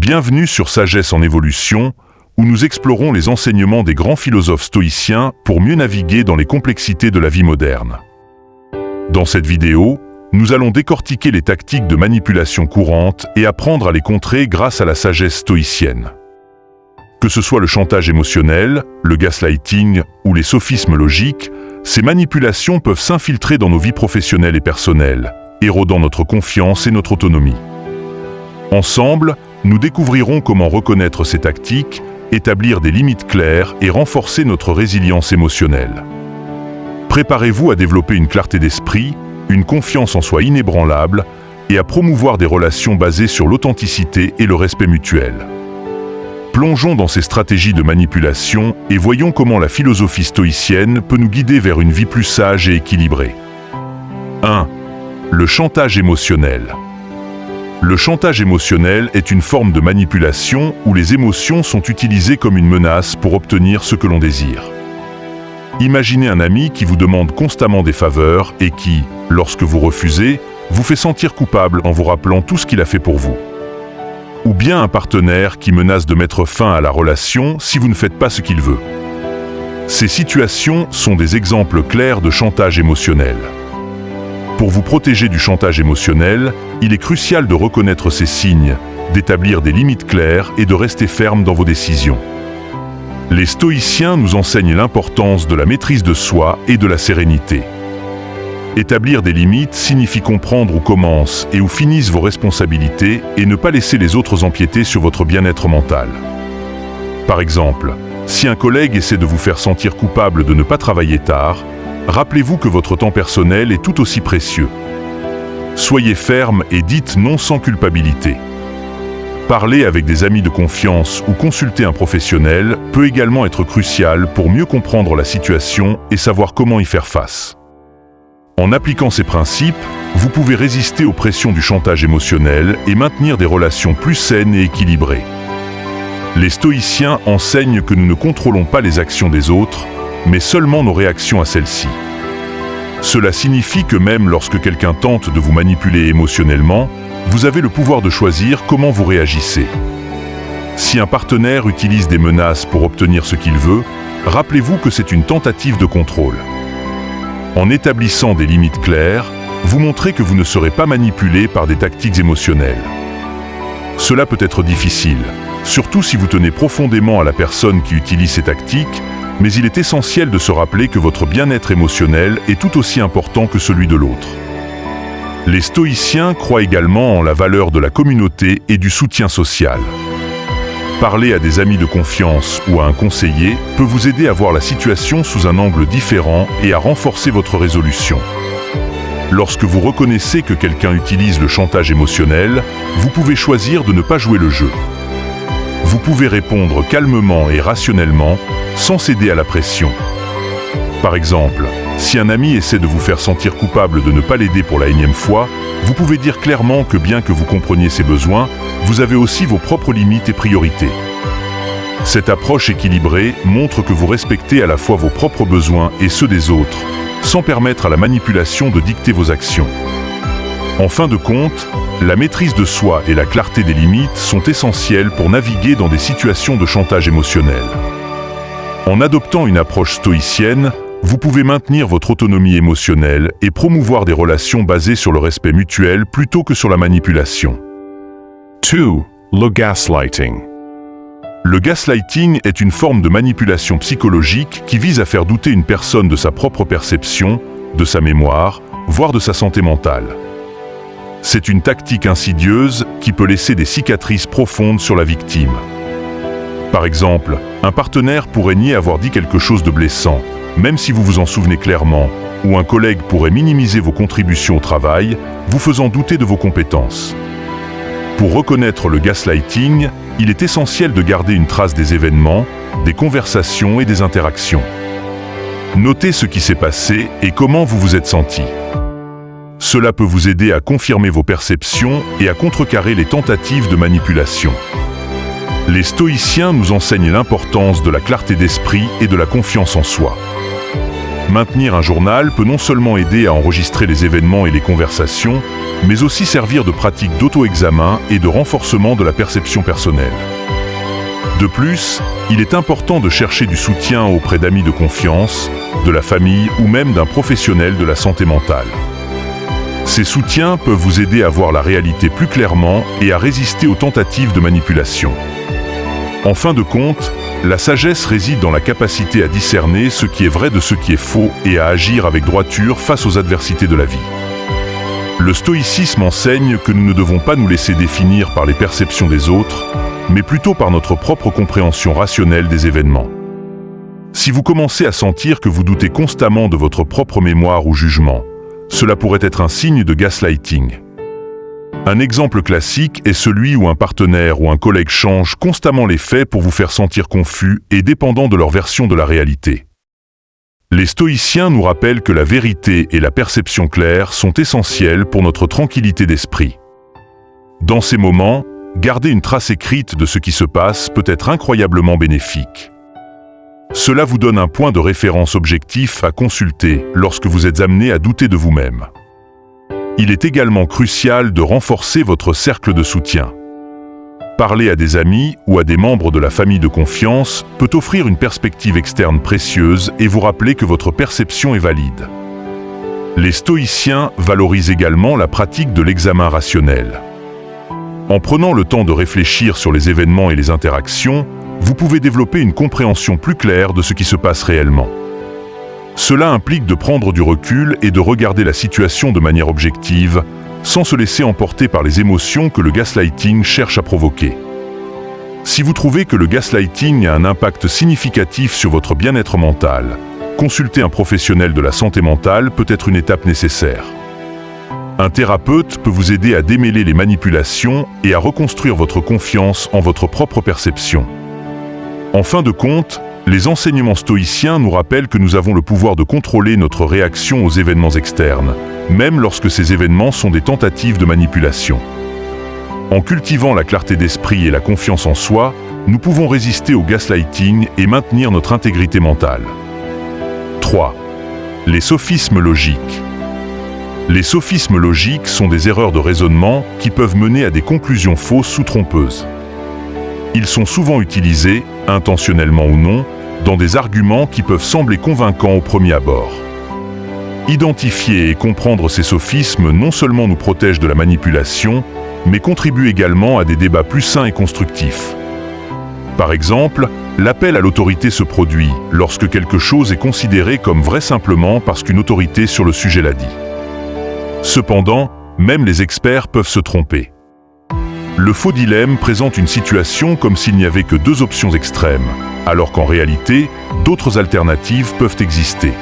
Bienvenue sur Sagesse en évolution, où nous explorons les enseignements des grands philosophes stoïciens pour mieux naviguer dans les complexités de la vie moderne. Dans cette vidéo, nous allons décortiquer les tactiques de manipulation courantes et apprendre à les contrer grâce à la sagesse stoïcienne. Que ce soit le chantage émotionnel, le gaslighting ou les sophismes logiques, ces manipulations peuvent s'infiltrer dans nos vies professionnelles et personnelles, érodant notre confiance et notre autonomie. Ensemble, nous découvrirons comment reconnaître ces tactiques, établir des limites claires et renforcer notre résilience émotionnelle. Préparez-vous à développer une clarté d'esprit, une confiance en soi inébranlable et à promouvoir des relations basées sur l'authenticité et le respect mutuel. Plongeons dans ces stratégies de manipulation et voyons comment la philosophie stoïcienne peut nous guider vers une vie plus sage et équilibrée. 1. Le chantage émotionnel. Le chantage émotionnel est une forme de manipulation où les émotions sont utilisées comme une menace pour obtenir ce que l'on désire. Imaginez un ami qui vous demande constamment des faveurs et qui, lorsque vous refusez, vous fait sentir coupable en vous rappelant tout ce qu'il a fait pour vous. Ou bien un partenaire qui menace de mettre fin à la relation si vous ne faites pas ce qu'il veut. Ces situations sont des exemples clairs de chantage émotionnel. Pour vous protéger du chantage émotionnel, il est crucial de reconnaître ces signes, d'établir des limites claires et de rester ferme dans vos décisions. Les stoïciens nous enseignent l'importance de la maîtrise de soi et de la sérénité. Établir des limites signifie comprendre où commencent et où finissent vos responsabilités et ne pas laisser les autres empiéter sur votre bien-être mental. Par exemple, si un collègue essaie de vous faire sentir coupable de ne pas travailler tard, rappelez-vous que votre temps personnel est tout aussi précieux. Soyez ferme et dites non sans culpabilité. Parler avec des amis de confiance ou consulter un professionnel peut également être crucial pour mieux comprendre la situation et savoir comment y faire face. En appliquant ces principes, vous pouvez résister aux pressions du chantage émotionnel et maintenir des relations plus saines et équilibrées. Les stoïciens enseignent que nous ne contrôlons pas les actions des autres, mais seulement nos réactions à celles-ci. Cela signifie que même lorsque quelqu'un tente de vous manipuler émotionnellement, vous avez le pouvoir de choisir comment vous réagissez. Si un partenaire utilise des menaces pour obtenir ce qu'il veut, rappelez-vous que c'est une tentative de contrôle. En établissant des limites claires, vous montrez que vous ne serez pas manipulé par des tactiques émotionnelles. Cela peut être difficile, surtout si vous tenez profondément à la personne qui utilise ces tactiques, mais il est essentiel de se rappeler que votre bien-être émotionnel est tout aussi important que celui de l'autre. Les stoïciens croient également en la valeur de la communauté et du soutien social. Parler à des amis de confiance ou à un conseiller peut vous aider à voir la situation sous un angle différent et à renforcer votre résolution. Lorsque vous reconnaissez que quelqu'un utilise le chantage émotionnel, vous pouvez choisir de ne pas jouer le jeu. Vous pouvez répondre calmement et rationnellement, sans céder à la pression. Par exemple, si un ami essaie de vous faire sentir coupable de ne pas l'aider pour la énième fois, vous pouvez dire clairement que bien que vous compreniez ses besoins, vous avez aussi vos propres limites et priorités. Cette approche équilibrée montre que vous respectez à la fois vos propres besoins et ceux des autres, sans permettre à la manipulation de dicter vos actions. En fin de compte, la maîtrise de soi et la clarté des limites sont essentielles pour naviguer dans des situations de chantage émotionnel. En adoptant une approche stoïcienne, vous pouvez maintenir votre autonomie émotionnelle et promouvoir des relations basées sur le respect mutuel plutôt que sur la manipulation. 2. Le gaslighting. Le gaslighting est une forme de manipulation psychologique qui vise à faire douter une personne de sa propre perception, de sa mémoire, voire de sa santé mentale. C'est une tactique insidieuse qui peut laisser des cicatrices profondes sur la victime. Par exemple, un partenaire pourrait nier avoir dit quelque chose de blessant, même si vous vous en souvenez clairement, ou un collègue pourrait minimiser vos contributions au travail, vous faisant douter de vos compétences. Pour reconnaître le gaslighting, il est essentiel de garder une trace des événements, des conversations et des interactions. Notez ce qui s'est passé et comment vous vous êtes senti. Cela peut vous aider à confirmer vos perceptions et à contrecarrer les tentatives de manipulation. Les stoïciens nous enseignent l'importance de la clarté d'esprit et de la confiance en soi. Maintenir un journal peut non seulement aider à enregistrer les événements et les conversations, mais aussi servir de pratique d'auto-examen et de renforcement de la perception personnelle. De plus, il est important de chercher du soutien auprès d'amis de confiance, de la famille ou même d'un professionnel de la santé mentale. Ces soutiens peuvent vous aider à voir la réalité plus clairement et à résister aux tentatives de manipulation. En fin de compte, la sagesse réside dans la capacité à discerner ce qui est vrai de ce qui est faux et à agir avec droiture face aux adversités de la vie. Le stoïcisme enseigne que nous ne devons pas nous laisser définir par les perceptions des autres, mais plutôt par notre propre compréhension rationnelle des événements. Si vous commencez à sentir que vous doutez constamment de votre propre mémoire ou jugement, cela pourrait être un signe de gaslighting. Un exemple classique est celui où un partenaire ou un collègue change constamment les faits pour vous faire sentir confus et dépendant de leur version de la réalité. Les stoïciens nous rappellent que la vérité et la perception claire sont essentielles pour notre tranquillité d'esprit. Dans ces moments, garder une trace écrite de ce qui se passe peut être incroyablement bénéfique. Cela vous donne un point de référence objectif à consulter lorsque vous êtes amené à douter de vous-même. Il est également crucial de renforcer votre cercle de soutien. Parler à des amis ou à des membres de la famille de confiance peut offrir une perspective externe précieuse et vous rappeler que votre perception est valide. Les stoïciens valorisent également la pratique de l'examen rationnel. En prenant le temps de réfléchir sur les événements et les interactions, vous pouvez développer une compréhension plus claire de ce qui se passe réellement. Cela implique de prendre du recul et de regarder la situation de manière objective, sans se laisser emporter par les émotions que le gaslighting cherche à provoquer. Si vous trouvez que le gaslighting a un impact significatif sur votre bien-être mental, consulter un professionnel de la santé mentale peut être une étape nécessaire. Un thérapeute peut vous aider à démêler les manipulations et à reconstruire votre confiance en votre propre perception. En fin de compte, les enseignements stoïciens nous rappellent que nous avons le pouvoir de contrôler notre réaction aux événements externes, même lorsque ces événements sont des tentatives de manipulation. En cultivant la clarté d'esprit et la confiance en soi, nous pouvons résister au gaslighting et maintenir notre intégrité mentale. 3. Les sophismes logiques. Les sophismes logiques sont des erreurs de raisonnement qui peuvent mener à des conclusions fausses ou trompeuses. Ils sont souvent utilisés, intentionnellement ou non, dans des arguments qui peuvent sembler convaincants au premier abord. Identifier et comprendre ces sophismes non seulement nous protège de la manipulation, mais contribue également à des débats plus sains et constructifs. Par exemple, l'appel à l'autorité se produit lorsque quelque chose est considéré comme vrai simplement parce qu'une autorité sur le sujet l'a dit. Cependant, même les experts peuvent se tromper. Le faux dilemme présente une situation comme s'il n'y avait que deux options extrêmes, alors qu'en réalité, d'autres alternatives peuvent exister.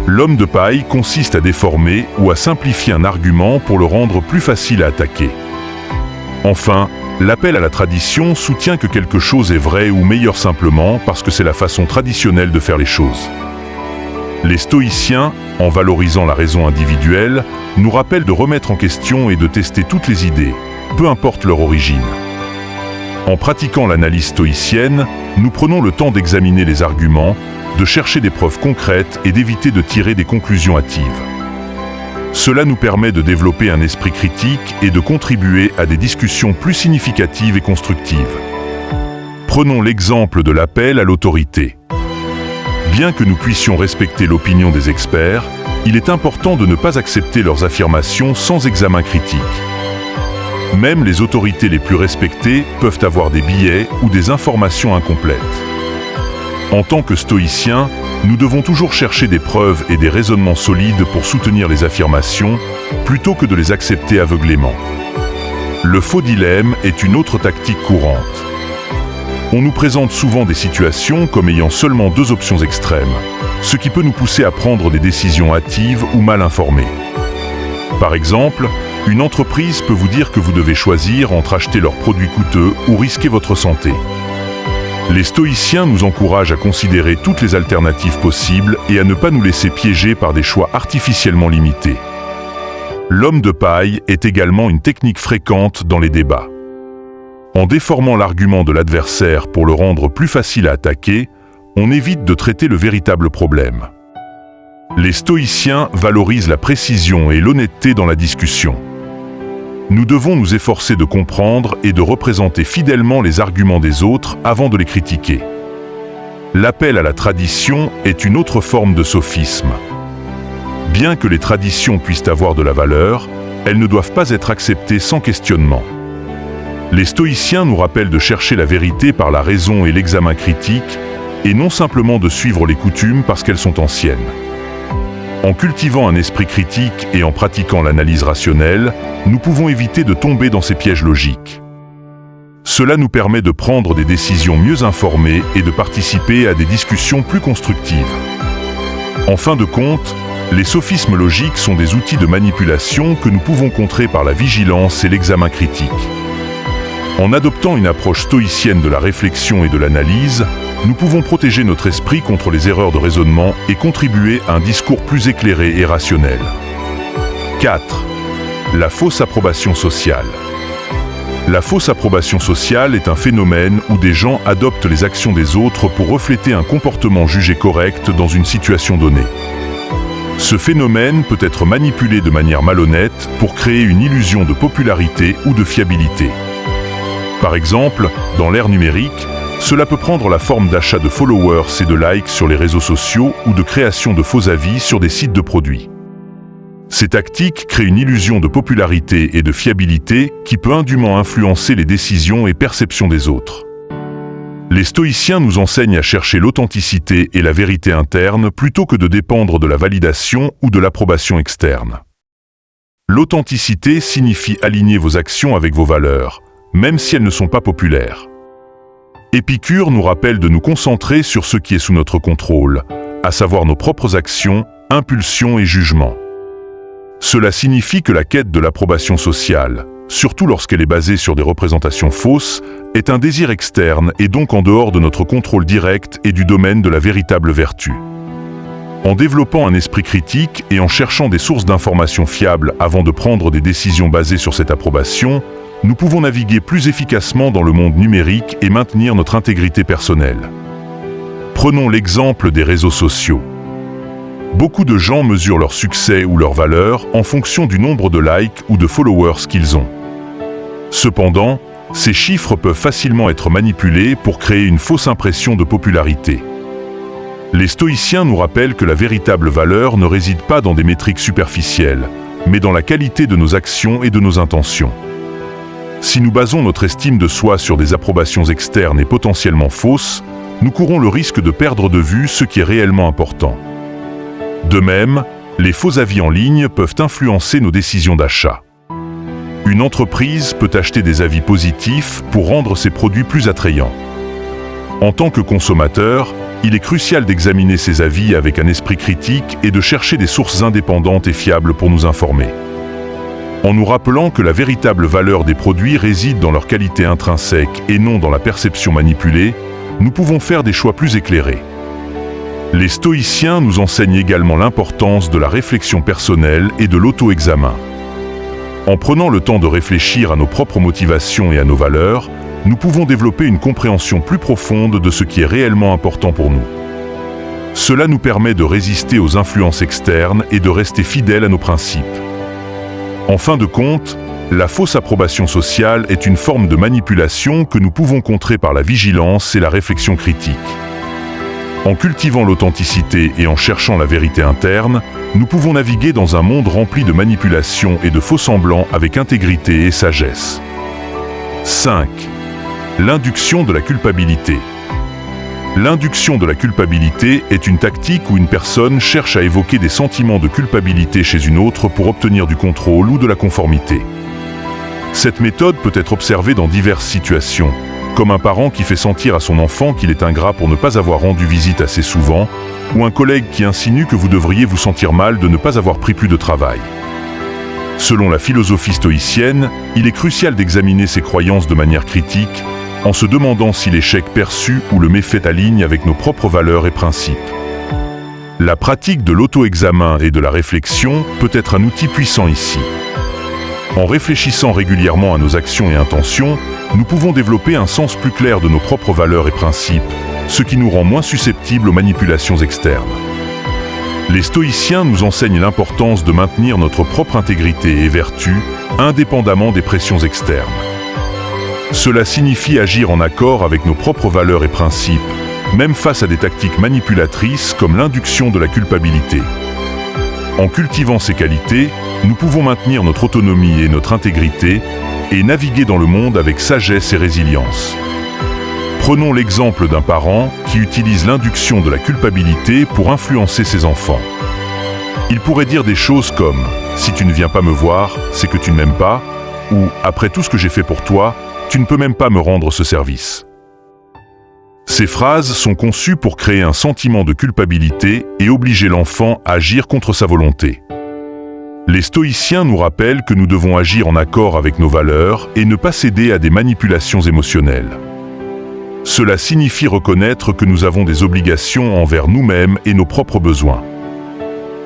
L'homme de paille consiste à déformer ou à simplifier un argument pour le rendre plus facile à attaquer. Enfin, l'appel à la tradition soutient que quelque chose est vrai ou meilleur simplement parce que c'est la façon traditionnelle de faire les choses. Les stoïciens, en valorisant la raison individuelle, nous rappellent de remettre en question et de tester toutes les idées, peu importe leur origine. En pratiquant l'analyse stoïcienne, nous prenons le temps d'examiner les arguments, de chercher des preuves concrètes et d'éviter de tirer des conclusions hâtives. Cela nous permet de développer un esprit critique et de contribuer à des discussions plus significatives et constructives. Prenons l'exemple de l'appel à l'autorité. Bien que nous puissions respecter l'opinion des experts, il est important de ne pas accepter leurs affirmations sans examen critique. Même les autorités les plus respectées peuvent avoir des biais ou des informations incomplètes. En tant que stoïciens, nous devons toujours chercher des preuves et des raisonnements solides pour soutenir les affirmations, plutôt que de les accepter aveuglément. Le faux dilemme est une autre tactique courante. On nous présente souvent des situations comme ayant seulement deux options extrêmes, ce qui peut nous pousser à prendre des décisions hâtives ou mal informées. Par exemple, une entreprise peut vous dire que vous devez choisir entre acheter leurs produits coûteux ou risquer votre santé. Les stoïciens nous encouragent à considérer toutes les alternatives possibles et à ne pas nous laisser piéger par des choix artificiellement limités. L'homme de paille est également une technique fréquente dans les débats. En déformant l'argument de l'adversaire pour le rendre plus facile à attaquer, on évite de traiter le véritable problème. Les stoïciens valorisent la précision et l'honnêteté dans la discussion. Nous devons nous efforcer de comprendre et de représenter fidèlement les arguments des autres avant de les critiquer. L'appel à la tradition est une autre forme de sophisme. Bien que les traditions puissent avoir de la valeur, elles ne doivent pas être acceptées sans questionnement. Les stoïciens nous rappellent de chercher la vérité par la raison et l'examen critique, et non simplement de suivre les coutumes parce qu'elles sont anciennes. En cultivant un esprit critique et en pratiquant l'analyse rationnelle, nous pouvons éviter de tomber dans ces pièges logiques. Cela nous permet de prendre des décisions mieux informées et de participer à des discussions plus constructives. En fin de compte, les sophismes logiques sont des outils de manipulation que nous pouvons contrer par la vigilance et l'examen critique. En adoptant une approche stoïcienne de la réflexion et de l'analyse, nous pouvons protéger notre esprit contre les erreurs de raisonnement et contribuer à un discours plus éclairé et rationnel. 4. La fausse approbation sociale. La fausse approbation sociale est un phénomène où des gens adoptent les actions des autres pour refléter un comportement jugé correct dans une situation donnée. Ce phénomène peut être manipulé de manière malhonnête pour créer une illusion de popularité ou de fiabilité. Par exemple, dans l'ère numérique, cela peut prendre la forme d'achat de followers et de likes sur les réseaux sociaux ou de création de faux avis sur des sites de produits. Ces tactiques créent une illusion de popularité et de fiabilité qui peut indûment influencer les décisions et perceptions des autres. Les stoïciens nous enseignent à chercher l'authenticité et la vérité interne plutôt que de dépendre de la validation ou de l'approbation externe. L'authenticité signifie aligner vos actions avec vos valeurs, même si elles ne sont pas populaires. Épicure nous rappelle de nous concentrer sur ce qui est sous notre contrôle, à savoir nos propres actions, impulsions et jugements. Cela signifie que la quête de l'approbation sociale, surtout lorsqu'elle est basée sur des représentations fausses, est un désir externe et donc en dehors de notre contrôle direct et du domaine de la véritable vertu. En développant un esprit critique et en cherchant des sources d'informations fiables avant de prendre des décisions basées sur cette approbation, nous pouvons naviguer plus efficacement dans le monde numérique et maintenir notre intégrité personnelle. Prenons l'exemple des réseaux sociaux. Beaucoup de gens mesurent leur succès ou leur valeur en fonction du nombre de likes ou de followers qu'ils ont. Cependant, ces chiffres peuvent facilement être manipulés pour créer une fausse impression de popularité. Les stoïciens nous rappellent que la véritable valeur ne réside pas dans des métriques superficielles, mais dans la qualité de nos actions et de nos intentions. Si nous basons notre estime de soi sur des approbations externes et potentiellement fausses, nous courons le risque de perdre de vue ce qui est réellement important. De même, les faux avis en ligne peuvent influencer nos décisions d'achat. Une entreprise peut acheter des avis positifs pour rendre ses produits plus attrayants. En tant que consommateur, il est crucial d'examiner ces avis avec un esprit critique et de chercher des sources indépendantes et fiables pour nous informer. En nous rappelant que la véritable valeur des produits réside dans leur qualité intrinsèque et non dans la perception manipulée, nous pouvons faire des choix plus éclairés. Les stoïciens nous enseignent également l'importance de la réflexion personnelle et de l'auto-examen. En prenant le temps de réfléchir à nos propres motivations et à nos valeurs, nous pouvons développer une compréhension plus profonde de ce qui est réellement important pour nous. Cela nous permet de résister aux influences externes et de rester fidèles à nos principes. En fin de compte, la fausse approbation sociale est une forme de manipulation que nous pouvons contrer par la vigilance et la réflexion critique. En cultivant l'authenticité et en cherchant la vérité interne, nous pouvons naviguer dans un monde rempli de manipulations et de faux-semblants avec intégrité et sagesse. 5. L'induction de la culpabilité. L'induction de la culpabilité est une tactique où une personne cherche à évoquer des sentiments de culpabilité chez une autre pour obtenir du contrôle ou de la conformité. Cette méthode peut être observée dans diverses situations, comme un parent qui fait sentir à son enfant qu'il est ingrat pour ne pas avoir rendu visite assez souvent, ou un collègue qui insinue que vous devriez vous sentir mal de ne pas avoir pris plus de travail. Selon la philosophie stoïcienne, il est crucial d'examiner ses croyances de manière critique, en se demandant si l'échec perçu ou le méfait aligne avec nos propres valeurs et principes. La pratique de l'auto-examen et de la réflexion peut être un outil puissant ici. En réfléchissant régulièrement à nos actions et intentions, nous pouvons développer un sens plus clair de nos propres valeurs et principes, ce qui nous rend moins susceptibles aux manipulations externes. Les stoïciens nous enseignent l'importance de maintenir notre propre intégrité et vertu, indépendamment des pressions externes. Cela signifie agir en accord avec nos propres valeurs et principes, même face à des tactiques manipulatrices comme l'induction de la culpabilité. En cultivant ces qualités, nous pouvons maintenir notre autonomie et notre intégrité et naviguer dans le monde avec sagesse et résilience. Prenons l'exemple d'un parent qui utilise l'induction de la culpabilité pour influencer ses enfants. Il pourrait dire des choses comme « Si tu ne viens pas me voir, c'est que tu ne m'aimes pas » ou « Après tout ce que j'ai fait pour toi, tu ne peux même pas me rendre ce service ». Ces phrases sont conçues pour créer un sentiment de culpabilité et obliger l'enfant à agir contre sa volonté. Les stoïciens nous rappellent que nous devons agir en accord avec nos valeurs et ne pas céder à des manipulations émotionnelles. Cela signifie reconnaître que nous avons des obligations envers nous-mêmes et nos propres besoins.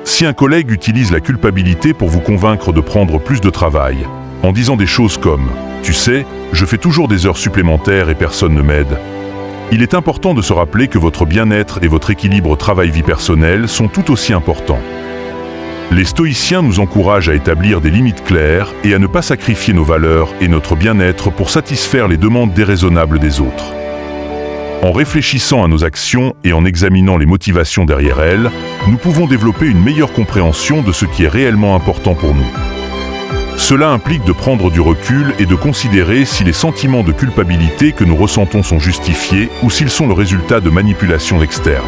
Si un collègue utilise la culpabilité pour vous convaincre de prendre plus de travail, en disant des choses comme « Tu sais, je fais toujours des heures supplémentaires et personne ne m'aide », il est important de se rappeler que votre bien-être et votre équilibre travail-vie personnelle sont tout aussi importants. Les stoïciens nous encouragent à établir des limites claires et à ne pas sacrifier nos valeurs et notre bien-être pour satisfaire les demandes déraisonnables des autres. En réfléchissant à nos actions et en examinant les motivations derrière elles, nous pouvons développer une meilleure compréhension de ce qui est réellement important pour nous. Cela implique de prendre du recul et de considérer si les sentiments de culpabilité que nous ressentons sont justifiés ou s'ils sont le résultat de manipulations externes.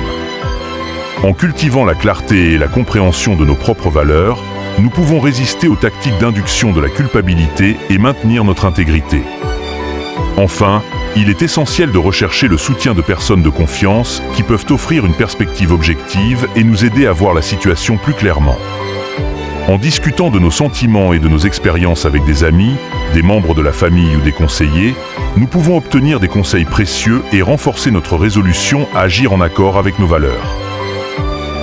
En cultivant la clarté et la compréhension de nos propres valeurs, nous pouvons résister aux tactiques d'induction de la culpabilité et maintenir notre intégrité. Enfin, il est essentiel de rechercher le soutien de personnes de confiance qui peuvent offrir une perspective objective et nous aider à voir la situation plus clairement. En discutant de nos sentiments et de nos expériences avec des amis, des membres de la famille ou des conseillers, nous pouvons obtenir des conseils précieux et renforcer notre résolution à agir en accord avec nos valeurs.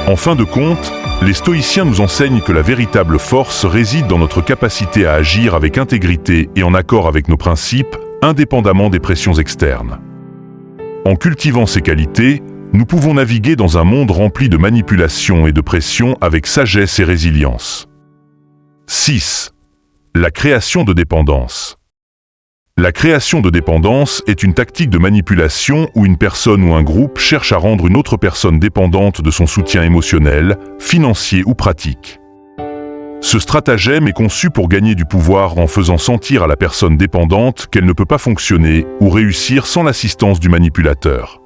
En fin de compte, les stoïciens nous enseignent que la véritable force réside dans notre capacité à agir avec intégrité et en accord avec nos principes, indépendamment des pressions externes. En cultivant ces qualités, nous pouvons naviguer dans un monde rempli de manipulations et de pressions avec sagesse et résilience. 6. La création de dépendance. La création de dépendance est une tactique de manipulation où une personne ou un groupe cherche à rendre une autre personne dépendante de son soutien émotionnel, financier ou pratique. Ce stratagème est conçu pour gagner du pouvoir en faisant sentir à la personne dépendante qu'elle ne peut pas fonctionner ou réussir sans l'assistance du manipulateur.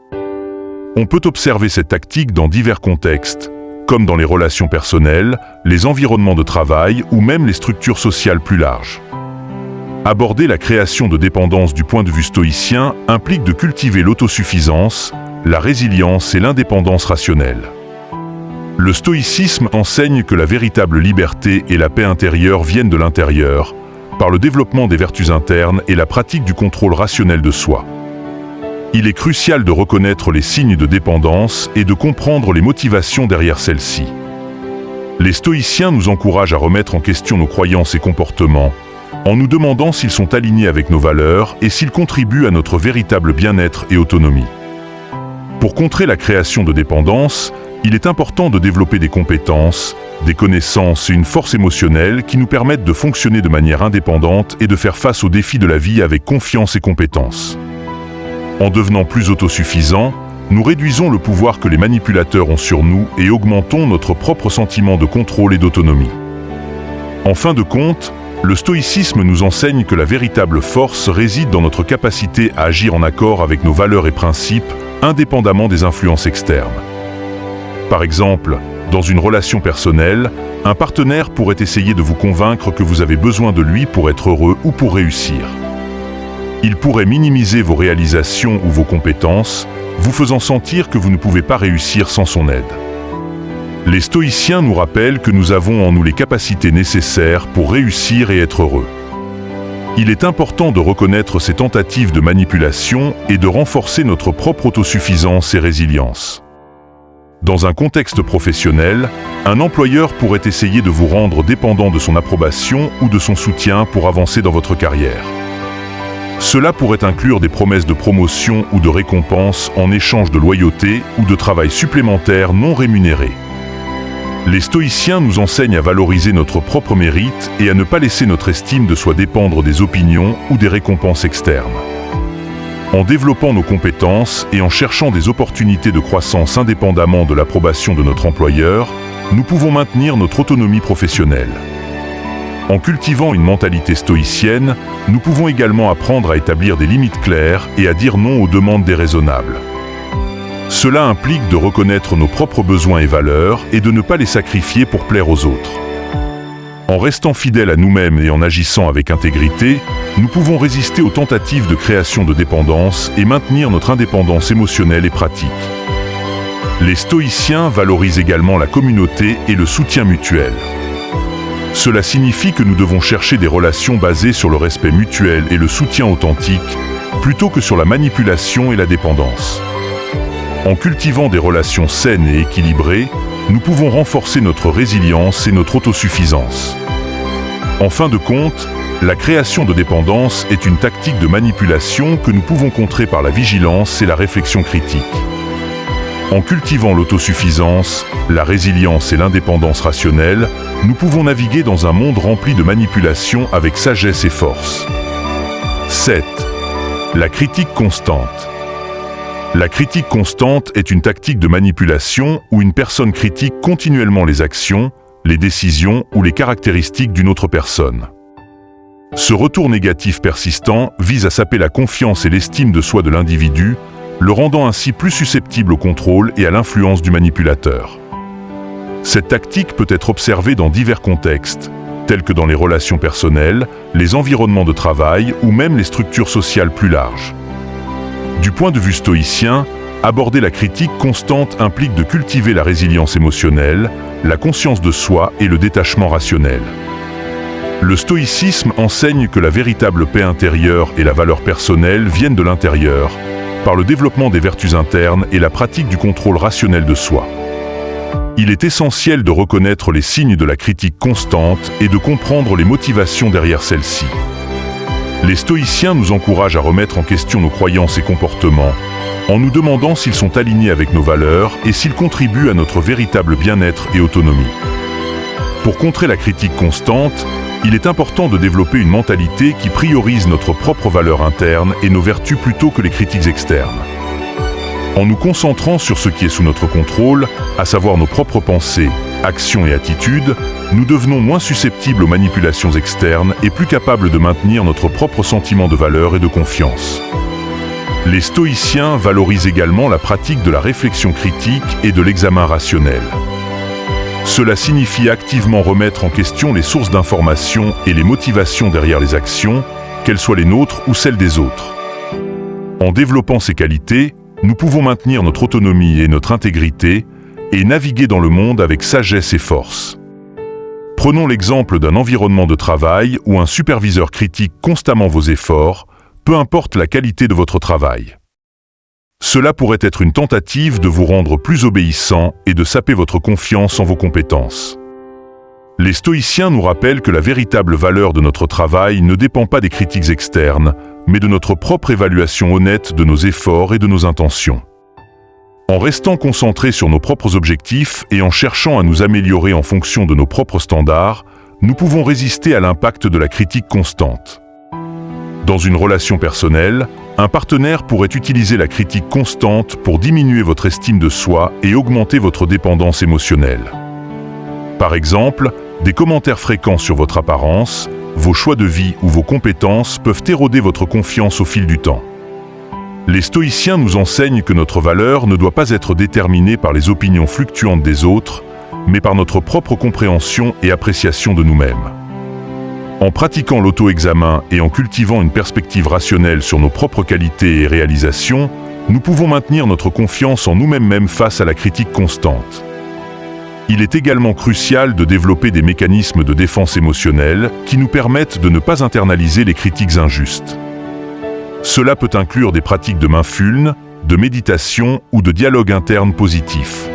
On peut observer cette tactique dans divers contextes, comme dans les relations personnelles, les environnements de travail ou même les structures sociales plus larges. Aborder la création de dépendance du point de vue stoïcien implique de cultiver l'autosuffisance, la résilience et l'indépendance rationnelle. Le stoïcisme enseigne que la véritable liberté et la paix intérieure viennent de l'intérieur, par le développement des vertus internes et la pratique du contrôle rationnel de soi. Il est crucial de reconnaître les signes de dépendance et de comprendre les motivations derrière celles-ci. Les stoïciens nous encouragent à remettre en question nos croyances et comportements, en nous demandant s'ils sont alignés avec nos valeurs et s'ils contribuent à notre véritable bien-être et autonomie. Pour contrer la création de dépendance, il est important de développer des compétences, des connaissances et une force émotionnelle qui nous permettent de fonctionner de manière indépendante et de faire face aux défis de la vie avec confiance et compétence. En devenant plus autosuffisants, nous réduisons le pouvoir que les manipulateurs ont sur nous et augmentons notre propre sentiment de contrôle et d'autonomie. En fin de compte, le stoïcisme nous enseigne que la véritable force réside dans notre capacité à agir en accord avec nos valeurs et principes, indépendamment des influences externes. Par exemple, dans une relation personnelle, un partenaire pourrait essayer de vous convaincre que vous avez besoin de lui pour être heureux ou pour réussir. Il pourrait minimiser vos réalisations ou vos compétences, vous faisant sentir que vous ne pouvez pas réussir sans son aide. Les stoïciens nous rappellent que nous avons en nous les capacités nécessaires pour réussir et être heureux. Il est important de reconnaître ces tentatives de manipulation et de renforcer notre propre autosuffisance et résilience. Dans un contexte professionnel, un employeur pourrait essayer de vous rendre dépendant de son approbation ou de son soutien pour avancer dans votre carrière. Cela pourrait inclure des promesses de promotion ou de récompense en échange de loyauté ou de travail supplémentaire non rémunéré. Les stoïciens nous enseignent à valoriser notre propre mérite et à ne pas laisser notre estime de soi dépendre des opinions ou des récompenses externes. En développant nos compétences et en cherchant des opportunités de croissance indépendamment de l'approbation de notre employeur, nous pouvons maintenir notre autonomie professionnelle. En cultivant une mentalité stoïcienne, nous pouvons également apprendre à établir des limites claires et à dire non aux demandes déraisonnables. Cela implique de reconnaître nos propres besoins et valeurs et de ne pas les sacrifier pour plaire aux autres. En restant fidèles à nous-mêmes et en agissant avec intégrité, nous pouvons résister aux tentatives de création de dépendance et maintenir notre indépendance émotionnelle et pratique. Les stoïciens valorisent également la communauté et le soutien mutuel. Cela signifie que nous devons chercher des relations basées sur le respect mutuel et le soutien authentique, plutôt que sur la manipulation et la dépendance. En cultivant des relations saines et équilibrées, nous pouvons renforcer notre résilience et notre autosuffisance. En fin de compte, la création de dépendance est une tactique de manipulation que nous pouvons contrer par la vigilance et la réflexion critique. En cultivant l'autosuffisance, la résilience et l'indépendance rationnelle, nous pouvons naviguer dans un monde rempli de manipulation avec sagesse et force. 7. La critique constante. La critique constante est une tactique de manipulation où une personne critique continuellement les actions, les décisions ou les caractéristiques d'une autre personne. Ce retour négatif persistant vise à saper la confiance et l'estime de soi de l'individu, le rendant ainsi plus susceptible au contrôle et à l'influence du manipulateur. Cette tactique peut être observée dans divers contextes, tels que dans les relations personnelles, les environnements de travail ou même les structures sociales plus larges. Du point de vue stoïcien, aborder la critique constante implique de cultiver la résilience émotionnelle, la conscience de soi et le détachement rationnel. Le stoïcisme enseigne que la véritable paix intérieure et la valeur personnelle viennent de l'intérieur, par le développement des vertus internes et la pratique du contrôle rationnel de soi. Il est essentiel de reconnaître les signes de la critique constante et de comprendre les motivations derrière celle-ci. Les stoïciens nous encouragent à remettre en question nos croyances et comportements, en nous demandant s'ils sont alignés avec nos valeurs et s'ils contribuent à notre véritable bien-être et autonomie. Pour contrer la critique constante, il est important de développer une mentalité qui priorise notre propre valeur interne et nos vertus plutôt que les critiques externes. En nous concentrant sur ce qui est sous notre contrôle, à savoir nos propres pensées, actions et attitudes, nous devenons moins susceptibles aux manipulations externes et plus capables de maintenir notre propre sentiment de valeur et de confiance. Les stoïciens valorisent également la pratique de la réflexion critique et de l'examen rationnel. Cela signifie activement remettre en question les sources d'informations et les motivations derrière les actions, qu'elles soient les nôtres ou celles des autres. En développant ces qualités, nous pouvons maintenir notre autonomie et notre intégrité et naviguer dans le monde avec sagesse et force. Prenons l'exemple d'un environnement de travail où un superviseur critique constamment vos efforts, peu importe la qualité de votre travail. Cela pourrait être une tentative de vous rendre plus obéissant et de saper votre confiance en vos compétences. Les stoïciens nous rappellent que la véritable valeur de notre travail ne dépend pas des critiques externes, mais de notre propre évaluation honnête de nos efforts et de nos intentions. En restant concentrés sur nos propres objectifs et en cherchant à nous améliorer en fonction de nos propres standards, nous pouvons résister à l'impact de la critique constante. Dans une relation personnelle, un partenaire pourrait utiliser la critique constante pour diminuer votre estime de soi et augmenter votre dépendance émotionnelle. Par exemple, des commentaires fréquents sur votre apparence, vos choix de vie ou vos compétences peuvent éroder votre confiance au fil du temps. Les stoïciens nous enseignent que notre valeur ne doit pas être déterminée par les opinions fluctuantes des autres, mais par notre propre compréhension et appréciation de nous-mêmes. En pratiquant l'auto-examen et en cultivant une perspective rationnelle sur nos propres qualités et réalisations, nous pouvons maintenir notre confiance en nous-mêmes face à la critique constante. Il est également crucial de développer des mécanismes de défense émotionnelle qui nous permettent de ne pas internaliser les critiques injustes. Cela peut inclure des pratiques de mindfulness, de méditation ou de dialogue interne positif.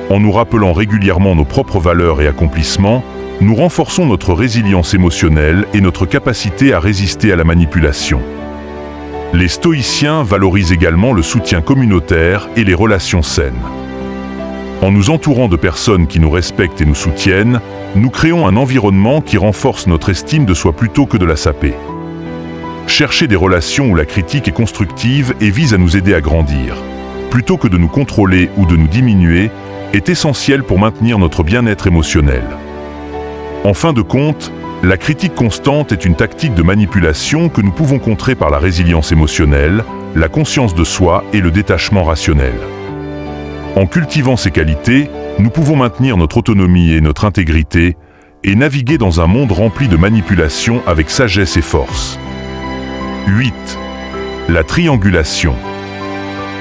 En nous rappelant régulièrement nos propres valeurs et accomplissements, nous renforçons notre résilience émotionnelle et notre capacité à résister à la manipulation. Les stoïciens valorisent également le soutien communautaire et les relations saines. En nous entourant de personnes qui nous respectent et nous soutiennent, nous créons un environnement qui renforce notre estime de soi plutôt que de la saper. Chercher des relations où la critique est constructive et vise à nous aider à grandir, plutôt que de nous contrôler ou de nous diminuer, est essentiel pour maintenir notre bien-être émotionnel. En fin de compte, la critique constante est une tactique de manipulation que nous pouvons contrer par la résilience émotionnelle, la conscience de soi et le détachement rationnel. En cultivant ces qualités, nous pouvons maintenir notre autonomie et notre intégrité et naviguer dans un monde rempli de manipulation avec sagesse et force. 8. La triangulation.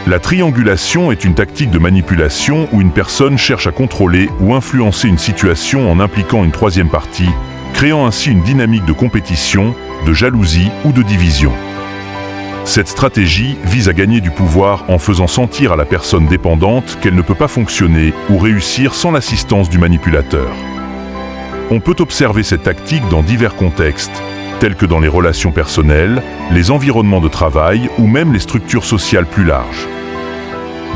La triangulation est une tactique de manipulation où une personne cherche à contrôler ou influencer une situation en impliquant une troisième partie, créant ainsi une dynamique de compétition, de jalousie ou de division. Cette stratégie vise à gagner du pouvoir en faisant sentir à la personne dépendante qu'elle ne peut pas fonctionner ou réussir sans l'assistance du manipulateur. On peut observer cette tactique dans divers contextes, tels que dans les relations personnelles, les environnements de travail ou même les structures sociales plus larges.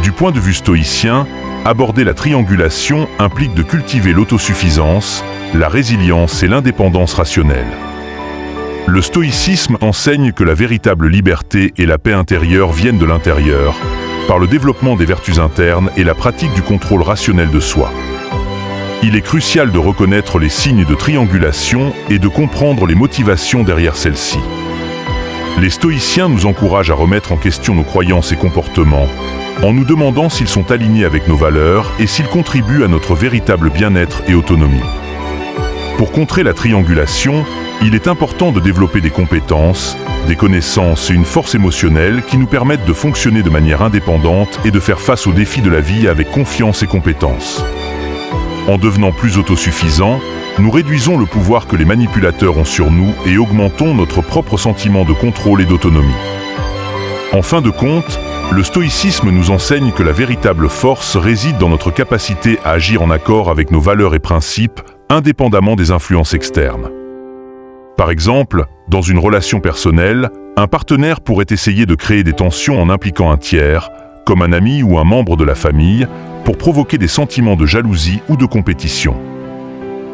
Du point de vue stoïcien, aborder la triangulation implique de cultiver l'autosuffisance, la résilience et l'indépendance rationnelle. Le stoïcisme enseigne que la véritable liberté et la paix intérieure viennent de l'intérieur, par le développement des vertus internes et la pratique du contrôle rationnel de soi. Il est crucial de reconnaître les signes de triangulation et de comprendre les motivations derrière celles-ci. Les stoïciens nous encouragent à remettre en question nos croyances et comportements, en nous demandant s'ils sont alignés avec nos valeurs et s'ils contribuent à notre véritable bien-être et autonomie. Pour contrer la triangulation, il est important de développer des compétences, des connaissances et une force émotionnelle qui nous permettent de fonctionner de manière indépendante et de faire face aux défis de la vie avec confiance et compétence. En devenant plus autosuffisants, nous réduisons le pouvoir que les manipulateurs ont sur nous et augmentons notre propre sentiment de contrôle et d'autonomie. En fin de compte, le stoïcisme nous enseigne que la véritable force réside dans notre capacité à agir en accord avec nos valeurs et principes, indépendamment des influences externes. Par exemple, dans une relation personnelle, un partenaire pourrait essayer de créer des tensions en impliquant un tiers, comme un ami ou un membre de la famille, pour provoquer des sentiments de jalousie ou de compétition.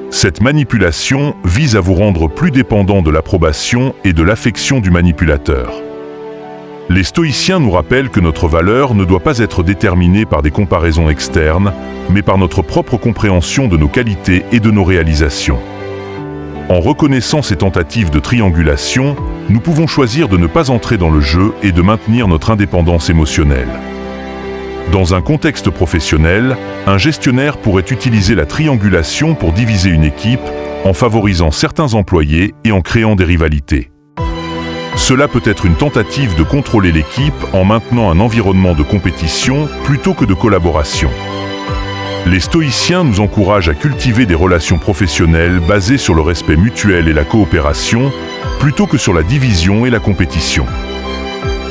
Cette manipulation vise à vous rendre plus dépendant de l'approbation et de l'affection du manipulateur. Les stoïciens nous rappellent que notre valeur ne doit pas être déterminée par des comparaisons externes, mais par notre propre compréhension de nos qualités et de nos réalisations. En reconnaissant ces tentatives de triangulation, nous pouvons choisir de ne pas entrer dans le jeu et de maintenir notre indépendance émotionnelle. Dans un contexte professionnel, un gestionnaire pourrait utiliser la triangulation pour diviser une équipe, en favorisant certains employés et en créant des rivalités. Cela peut être une tentative de contrôler l'équipe en maintenant un environnement de compétition plutôt que de collaboration. Les stoïciens nous encouragent à cultiver des relations professionnelles basées sur le respect mutuel et la coopération, plutôt que sur la division et la compétition.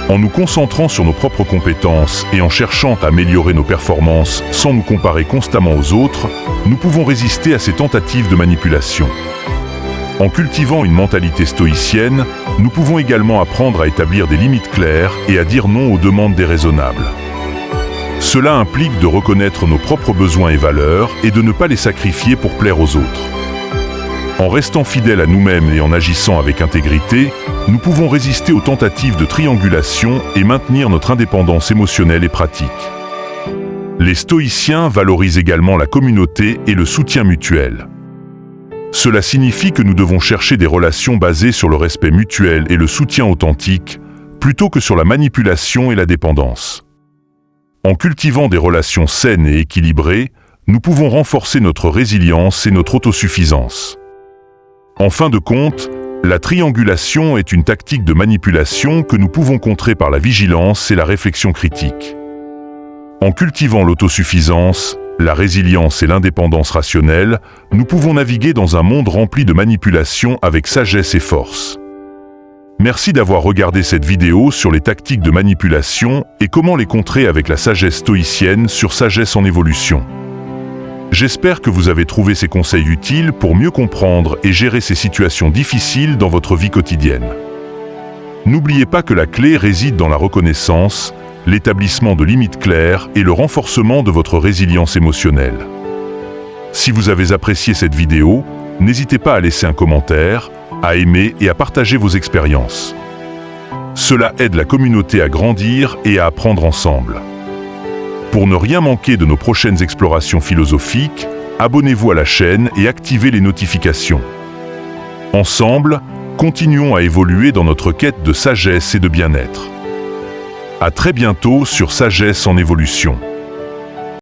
En nous concentrant sur nos propres compétences et en cherchant à améliorer nos performances sans nous comparer constamment aux autres, nous pouvons résister à ces tentatives de manipulation. En cultivant une mentalité stoïcienne, nous pouvons également apprendre à établir des limites claires et à dire non aux demandes déraisonnables. Cela implique de reconnaître nos propres besoins et valeurs et de ne pas les sacrifier pour plaire aux autres. En restant fidèles à nous-mêmes et en agissant avec intégrité, nous pouvons résister aux tentatives de triangulation et maintenir notre indépendance émotionnelle et pratique. Les stoïciens valorisent également la communauté et le soutien mutuel. Cela signifie que nous devons chercher des relations basées sur le respect mutuel et le soutien authentique, plutôt que sur la manipulation et la dépendance. En cultivant des relations saines et équilibrées, nous pouvons renforcer notre résilience et notre autosuffisance. En fin de compte, la triangulation est une tactique de manipulation que nous pouvons contrer par la vigilance et la réflexion critique. En cultivant l'autosuffisance, la résilience et l'indépendance rationnelle, nous pouvons naviguer dans un monde rempli de manipulation avec sagesse et force. Merci d'avoir regardé cette vidéo sur les tactiques de manipulation et comment les contrer avec la sagesse stoïcienne sur Sagesse en évolution. J'espère que vous avez trouvé ces conseils utiles pour mieux comprendre et gérer ces situations difficiles dans votre vie quotidienne. N'oubliez pas que la clé réside dans la reconnaissance, l'établissement de limites claires et le renforcement de votre résilience émotionnelle. Si vous avez apprécié cette vidéo, n'hésitez pas à laisser un commentaire, à aimer et à partager vos expériences. Cela aide la communauté à grandir et à apprendre ensemble. Pour ne rien manquer de nos prochaines explorations philosophiques, abonnez-vous à la chaîne et activez les notifications. Ensemble, continuons à évoluer dans notre quête de sagesse et de bien-être. À très bientôt sur Sagesse en évolution.